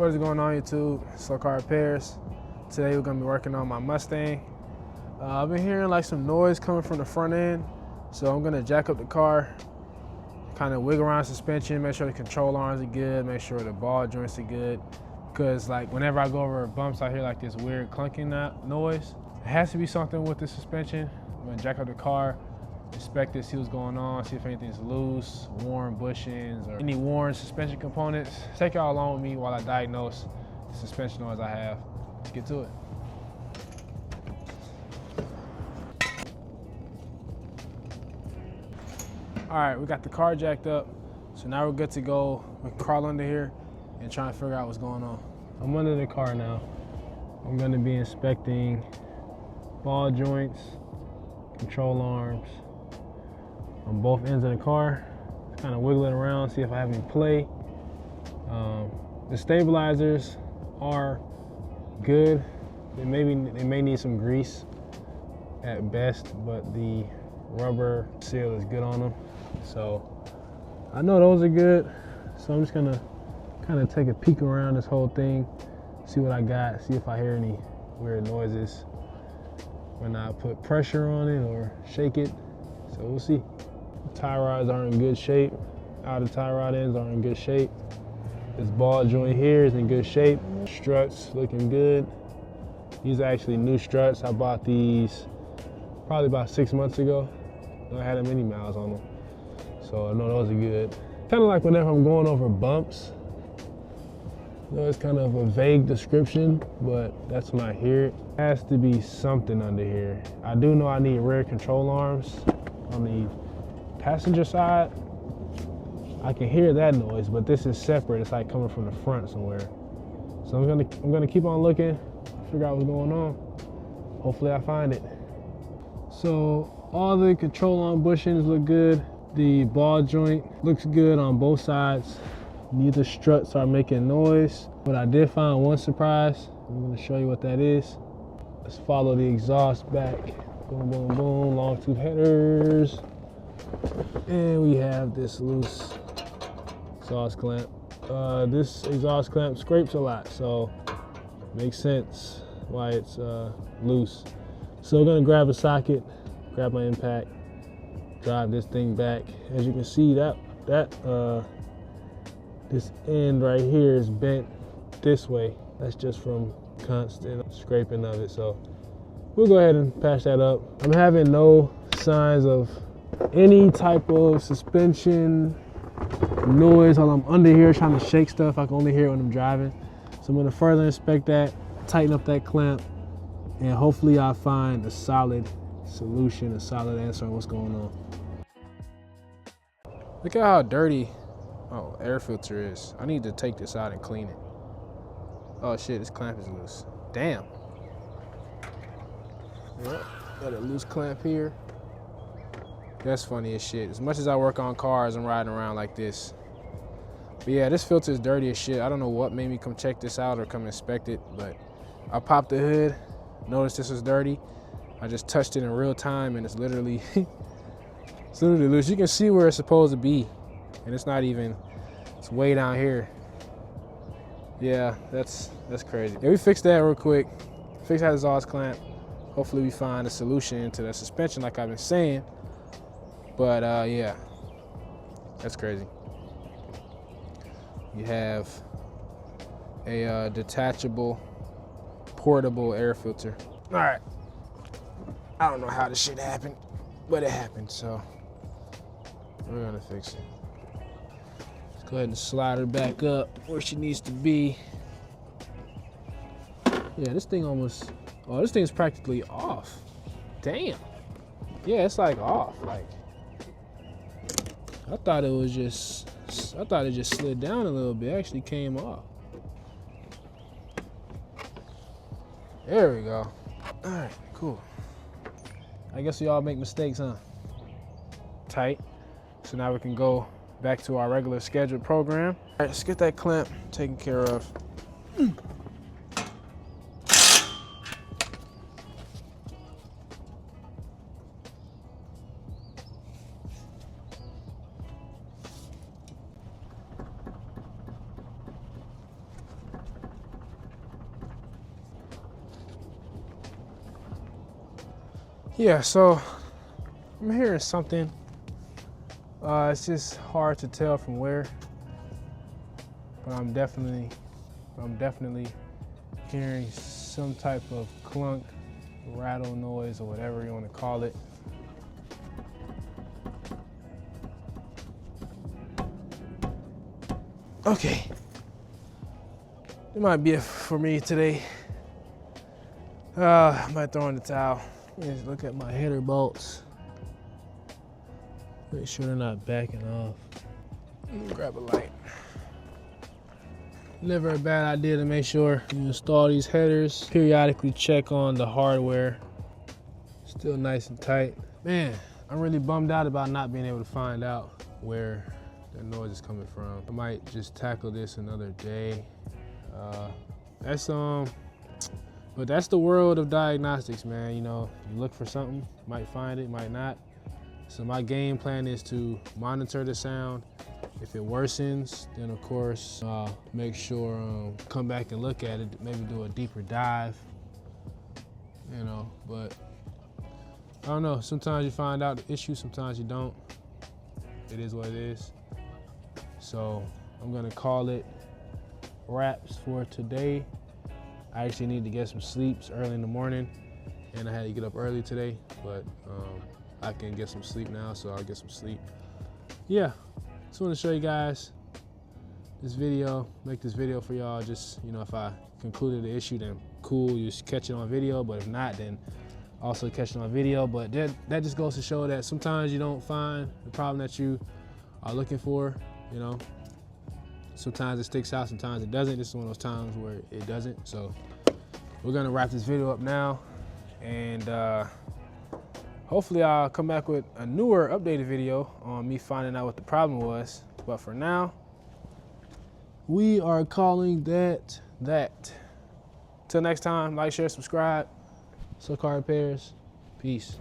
What is going on, YouTube? Slow Car Repairs. Today we're gonna be working on my Mustang. I've been hearing like some noise coming from the front end, so I'm gonna jack up the car, kind of wiggle around suspension, make sure the control arms are good, make sure the ball joints are good. Because like whenever I go over bumps, I hear like this weird clunking noise. It has to be something with the suspension. I'm gonna jack up the car, inspect it, see what's going on, see if anything's loose, worn bushings, or any worn suspension components. Take y'all along with me while I diagnose the suspension noise I have. Let's get to it. All right, we got the car jacked up, so now we're good to go. We can crawl under here and try and figure out what's going on. I'm under the car now. I'm gonna be inspecting ball joints, control arms, on both ends of the car. Just kind of wiggle it around, see if I have any play. The stabilizers are good. They may need some grease at best, but the rubber seal is good on them. So I know those are good. So I'm just gonna kind of take a peek around this whole thing, see what I got, see if I hear any weird noises when I put pressure on it or shake it. So we'll see. Tie rods are in good shape. Outer tie rod ends are in good shape. This ball joint here is in good shape. Struts looking good. These are actually new struts. I bought these probably about 6 months ago. I had many miles on them. So I know those are good. Kind of like whenever I'm going over bumps. You know, it's kind of a vague description, but that's when I hear it. There has to be something under here. I do know I need rear control arms on the passenger side. I can hear that noise, but this is separate. It's like coming from the front somewhere. So I'm gonna keep on looking, figure out what's going on. Hopefully I find it. So all the control arm bushings look good. The ball joint looks good on both sides. Neither struts are making noise, but I did find one surprise. I'm gonna show you what that is. Let's follow the exhaust back. Boom, boom, boom, long tooth headers. And we have this loose exhaust clamp. This exhaust clamp scrapes a lot, so makes sense why it's loose. So I'm gonna grab a socket, grab my impact, drive this thing back. As you can see, this end right here is bent this way. That's just from constant scraping of it. So we'll go ahead and patch that up. I'm having no signs of any type of suspension noise while I'm under here trying to shake stuff. I can only hear it when I'm driving. So I'm gonna further inspect that, tighten up that clamp, and hopefully I'll find a solid solution, a solid answer on what's going on. Look at how dirty air filter is. I need to take this out and clean it. Oh shit, this clamp is loose. Damn. Yep, got a loose clamp here. That's funny as shit. As much as I work on cars, I'm riding around like this. But yeah, this filter is dirty as shit. I don't know what made me come check this out or come inspect it, but I popped the hood, noticed this was dirty. I just touched it in real time and it's literally, it's literally loose. You can see where it's supposed to be. And it's not even, it's way down here. Yeah, that's crazy. Yeah, we fixed that real quick. Fixed that exhaust clamp. Hopefully we find a solution to the suspension like I've been saying. But yeah, that's crazy. You have a detachable, portable air filter. All right, I don't know how this shit happened, but it happened, so we're gonna fix it. Go ahead and slide her back up where she needs to be. Yeah, this thing almost, oh, this thing's practically off. Damn. Yeah, it's like off. Like, I thought it just slid down a little bit. It actually came off. There we go. All right, cool. I guess we all make mistakes, huh? Tight. So now we can go back to our regular scheduled program. All right, let's get that clamp taken care of. Yeah, so I'm hearing something. It's just hard to tell from where, but I'm definitely hearing some type of clunk, rattle noise, or whatever you want to call it. Okay, it might be it for me today. I might throw in the towel. Just look at my header bolts. Make sure they're not backing off. Let me grab a light. Never a bad idea to make sure you install these headers. Periodically check on the hardware. Still nice and tight. Man, I'm really bummed out about not being able to find out where the noise is coming from. I might just tackle this another day. But that's the world of diagnostics, man. You know, you look for something, might find it, might not. So my game plan is to monitor the sound. If it worsens, then of course, make sure, come back and look at it, maybe do a deeper dive, you know, but I don't know. Sometimes you find out the issue, sometimes you don't. It is what it is. So I'm gonna call it wraps for today. I actually need to get some sleep. It's early in the morning and I had to get up early today, but I can get some sleep now, so I'll get some sleep. Yeah, just want to show you guys this video, make this video for y'all. Just, you know, if I concluded the issue, then cool, you just catch it on video, but if not, then also catch it on video. But that just goes to show that sometimes you don't find the problem that you are looking for, you know. Sometimes it sticks out, sometimes it doesn't. This is one of those times where it doesn't. So we're gonna wrap this video up now, and hopefully I'll come back with a newer, updated video on me finding out what the problem was. But for now, we are calling that. Till next time, like, share, subscribe. So car repairs, peace.